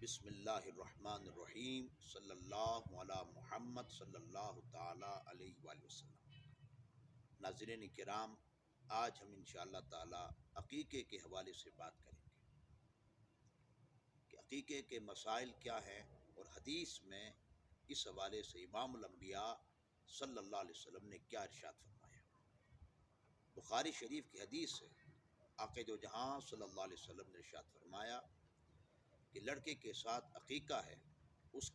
بسم اللہ الرحمن الرحیم صلی اللہ علی محمد صلی اللہ تعالی علیہ وآلہ وسلم۔ ناظرین کرام، آج ہم انشاءاللہ تعالی عقیقے کے حوالے سے بات کریں گے کہ عقیقے کے مسائل کیا ہیں، اور حدیث میں اس حوالے سے امام الانبیاء صلی اللہ علیہ وسلم نے کیا ارشاد فرمایا۔ بخاری شریف کی حدیث ہے، آقا دو جہاں صلی اللہ علیہ وسلم نے ارشاد فرمایا کہ لڑکے کے ساتھ عقیقہ ہے، اس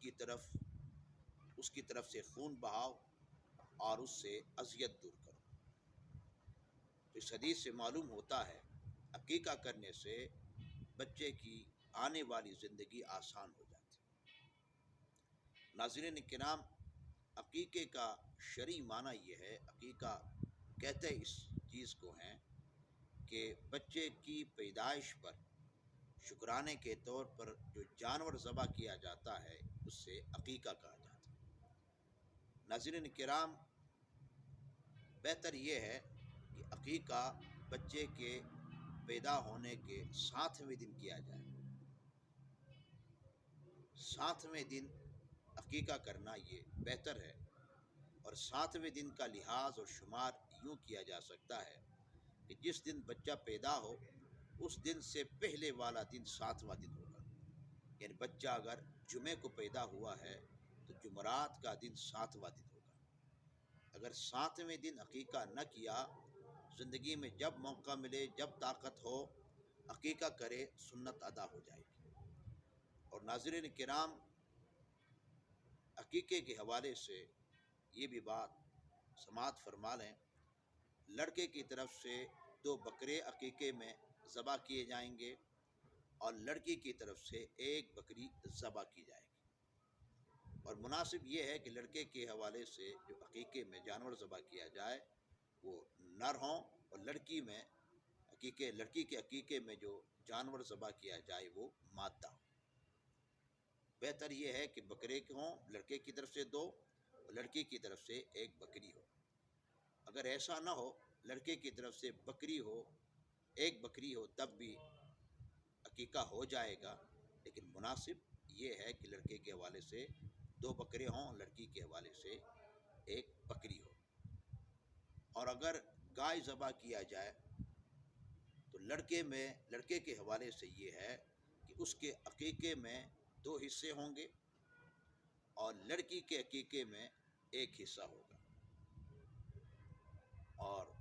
کی طرف سے خون بہاؤ اور اس سے اذیت دور کرو۔ تو اس حدیث سے معلوم ہوتا ہے عقیقہ کرنے سے بچے کی آنے والی زندگی آسان ہو جاتی ہے۔ ناظرین کرام، عقیقے کا شرعی معنی یہ ہے، عقیقہ کہتے اس چیز کو ہیں کہ بچے کی پیدائش پر شکرانے کے طور پر جو جانور ذبح کیا جاتا ہے اس سے عقیقہ کہا جاتا ہے۔ ناظرین کرام، بہتر یہ ہے کہ عقیقہ بچے کے پیدا ہونے کے 7ویں دن کیا جائے۔ 7ویں دن عقیقہ کرنا یہ بہتر ہے، اور 7ویں دن کا لحاظ اور شمار یوں کیا جا سکتا ہے کہ جس دن بچہ پیدا ہو اس دن سے پہلے والا دن 7واں دن ہوگا۔ یعنی بچہ اگر جمعے کو پیدا ہوا ہے تو جمعرات کا دن 7واں دن ہوگا۔ اگر 7ویں دن عقیقہ نہ کیا، زندگی میں جب موقع ملے، جب طاقت ہو، عقیقہ کرے، سنت ادا ہو جائے گی۔ اور ناظرین کرام، عقیقے کے حوالے سے یہ بھی بات سماعت فرما لیں، لڑکے کی طرف سے 2 بکرے عقیقے میں ذبح کیے جائیں گے، اور لڑکی کی طرف سے 1 بکری ذبح کی جائے گی۔ اور مناسب یہ ہے کہ لڑکے کے حوالے سے جو عقیقے میں جانور ذبح کیا جائے وہ نر ہوں، اور لڑکی کے عقیقے میں جو جانور ذبح کیا جائے وہ مادہ ہو۔ بہتر یہ ہے کہ بکرے کے ہوں، لڑکے کی طرف سے 2 اور لڑکی کی طرف سے 1 بکری ہو۔ اگر ایسا نہ ہو، لڑکے کی طرف سے بکری ہو، 1 بکری ہو، تب بھی عقیقہ ہو جائے گا، لیکن مناسب یہ ہے کہ لڑکے کے حوالے سے 2 بکرے ہوں، لڑکی کے حوالے سے 1 بکری ہو۔ اور اگر گائے ذبح کیا جائے تو لڑکے کے حوالے سے یہ ہے کہ اس کے عقیقے میں 2 حصے ہوں گے، اور لڑکی کے عقیقے میں 1 حصہ ہوگا۔ اور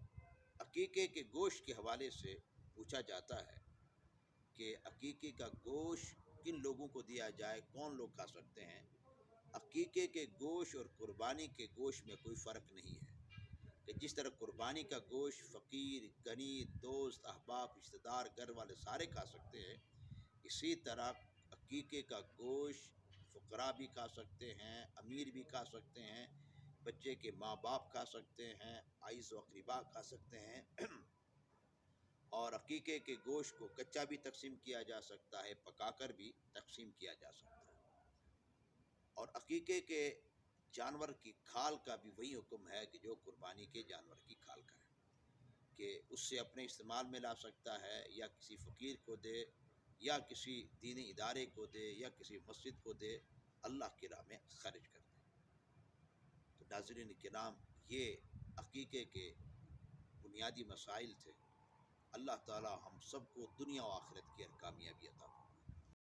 عقیقے کے گوشت کے حوالے سے پوچھا جاتا ہے کہ عقیقے کا گوشت کن لوگوں کو دیا جائے، کون لوگ کھا سکتے ہیں۔ عقیقے کے گوشت اور قربانی کے گوشت میں کوئی فرق نہیں ہے، کہ جس طرح قربانی کا گوشت فقیر، غنی، دوست، احباب، رشتہ دار، گھر والے سارے کھا سکتے ہیں، اسی طرح عقیقے کا گوشت فقراء بھی کھا سکتے ہیں، امیر بھی کھا سکتے ہیں، بچے کے ماں باپ کھا سکتے ہیں، عزیز و اقربا کھا سکتے ہیں۔ اور عقیقے کے گوشت کو کچا بھی تقسیم کیا جا سکتا ہے، پکا کر بھی تقسیم کیا جا سکتا ہے۔ اور عقیقے کے جانور کی کھال کا بھی وہی حکم ہے کہ جو قربانی کے جانور کی کھال کا ہے، کہ اس سے اپنے استعمال میں لا سکتا ہے، یا کسی فقیر کو دے، یا کسی دینی ادارے کو دے، یا کسی مسجد کو دے، اللہ کی راہ میں خرچ کر دے۔ تو ناظرین کرام، یہ عقیقے کے بنیادی مسائل تھے۔ اللہ تعالی ہم سب کو دنیا و آخرت کی کامیابی عطا فرمائے۔